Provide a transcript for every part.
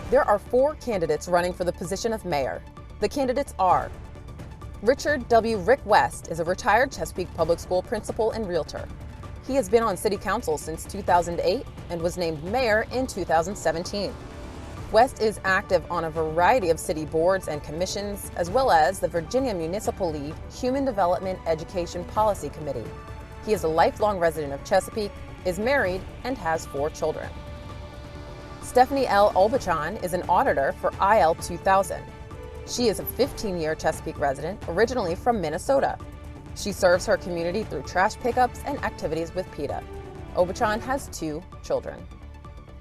There are 4 candidates running for the position of mayor. The candidates are: Richard W. Rick West is a retired Chesapeake Public School principal and realtor. He has been on City Council since 2008 and was named mayor in 2017. West is active on a variety of city boards and commissions, as well as the Virginia Municipal League Human Development Education Policy Committee. He is a lifelong resident of Chesapeake, is married, and has 4 children. Stephanie L. Olbachon is an auditor for IL 2000. She is a 15-year Chesapeake resident, originally from Minnesota. She serves her community through trash pickups and activities with PETA. Obachon has 2 children.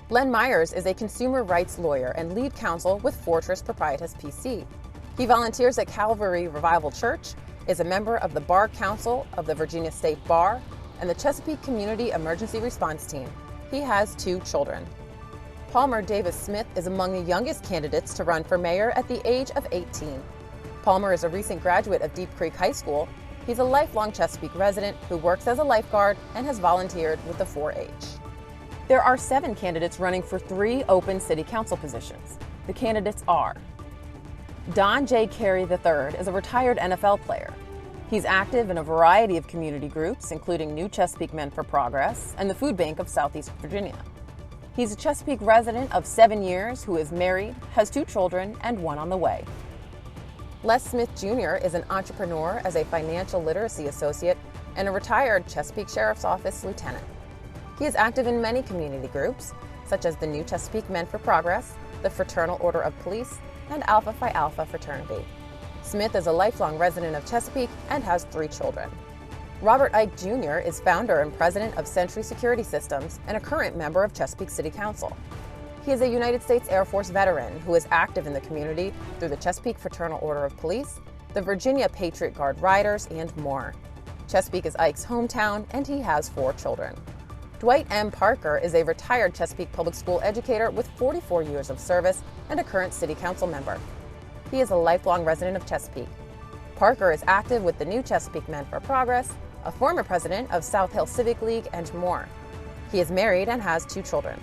Len Myers is a consumer rights lawyer and lead counsel with Fortress Proprietus PC. He volunteers at Calvary Revival Church, is a member of the Bar Council of the Virginia State Bar, and the Chesapeake Community Emergency Response Team. He has 2 children. Palmer Davis Smith is among the youngest candidates to run for mayor at the age of 18. Palmer is a recent graduate of Deep Creek High School. He's a lifelong Chesapeake resident who works as a lifeguard and has volunteered with the 4-H. There are 7 candidates running for 3 open city council positions. The candidates are: Don J. Carey III is a retired NFL player. He's active in a variety of community groups, including New Chesapeake Men for Progress and the Food Bank of Southeast Virginia. He's a Chesapeake resident of 7 years who is married, has 2 children, and 1 on the way. Les Smith Jr. is an entrepreneur as a financial literacy associate and a retired Chesapeake Sheriff's Office lieutenant. He is active in many community groups, such as the New Chesapeake Men for Progress, the Fraternal Order of Police, and Alpha Phi Alpha fraternity. Smith is a lifelong resident of Chesapeake and has 3 children. Robert Ike Jr. is founder and president of Century Security Systems and a current member of Chesapeake City Council. He is a United States Air Force veteran who is active in the community through the Chesapeake Fraternal Order of Police, the Virginia Patriot Guard Riders, and more. Chesapeake is Ike's hometown, and he has 4 children. Dwight M. Parker is a retired Chesapeake Public School educator with 44 years of service and a current City Council member. He is a lifelong resident of Chesapeake. Parker is active with the New Chesapeake Men for Progress, a former president of South Hill Civic League, and more. He is married and has 2 children.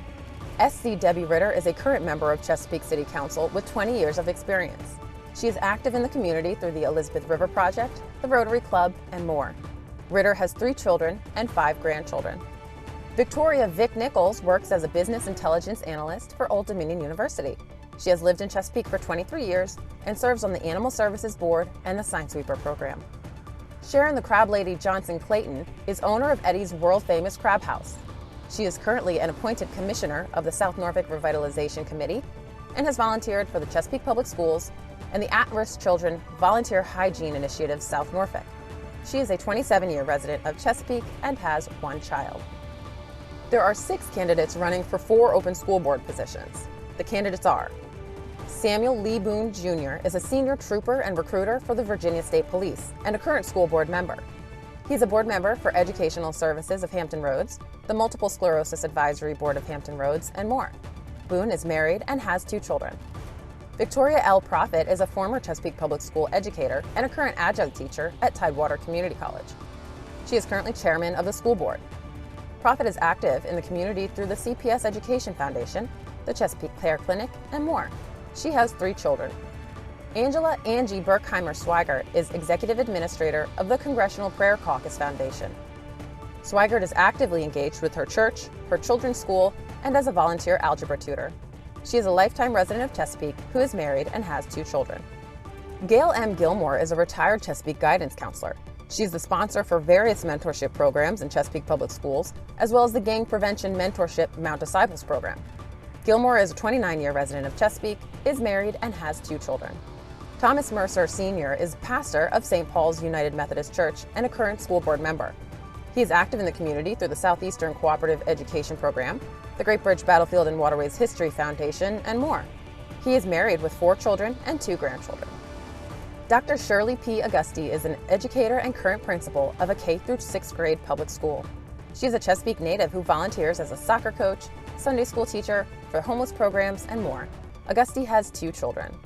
S.C. Debbie Ritter is a current member of Chesapeake City Council with 20 years of experience. She is active in the community through the Elizabeth River Project, the Rotary Club, and more. Ritter has 3 children and 5 grandchildren. Victoria Vic Nichols works as a business intelligence analyst for Old Dominion University. She has lived in Chesapeake for 23 years and serves on the Animal Services Board and the Sign Sweeper program. Sharon the Crab Lady Johnson Clayton is owner of Eddie's world-famous Crab House. She is currently an appointed commissioner of the South Norfolk Revitalization Committee and has volunteered for the Chesapeake Public Schools and the At-Risk Children Volunteer Hygiene Initiative South Norfolk. She is a 27-year resident of Chesapeake and has 1 child. There are 6 candidates running for 4 open school board positions. The candidates are: Samuel Lee Boone Jr. is a senior trooper and recruiter for the Virginia State Police and a current school board member. He's a board member for Educational Services of Hampton Roads, the Multiple Sclerosis Advisory Board of Hampton Roads, and more. Boone is married and has 2 children. Victoria L. Proffitt is a former Chesapeake Public School educator and a current adjunct teacher at Tidewater Community College. She is currently chairman of the school board. Proffitt is active in the community through the CPS Education Foundation, the Chesapeake Care Clinic, and more. She has 3 children. Angela Angie Berkheimer Swigert is executive administrator of the Congressional Prayer Caucus Foundation. Swigert is actively engaged with her church, her children's school, and as a volunteer algebra tutor. She is a lifetime resident of Chesapeake who is married and has 2 children. Gail M. Gilmore is a retired Chesapeake guidance counselor. She's the sponsor for various mentorship programs in Chesapeake Public Schools, as well as the Gang Prevention Mentorship Mount Disciples program. Gilmore is a 29-year resident of Chesapeake, is married, and has 2 children. Thomas Mercer Sr. is pastor of St. Paul's United Methodist Church and a current school board member. He is active in the community through the Southeastern Cooperative Education Program, the Great Bridge Battlefield and Waterways History Foundation, and more. He is married with 4 children and 2 grandchildren. Dr. Shirley P. Augusti is an educator and current principal of a K through 6th grade public school. She is a Chesapeake native who volunteers as a soccer coach, Sunday school teacher, for homeless programs, and more. Augusti has 2 children.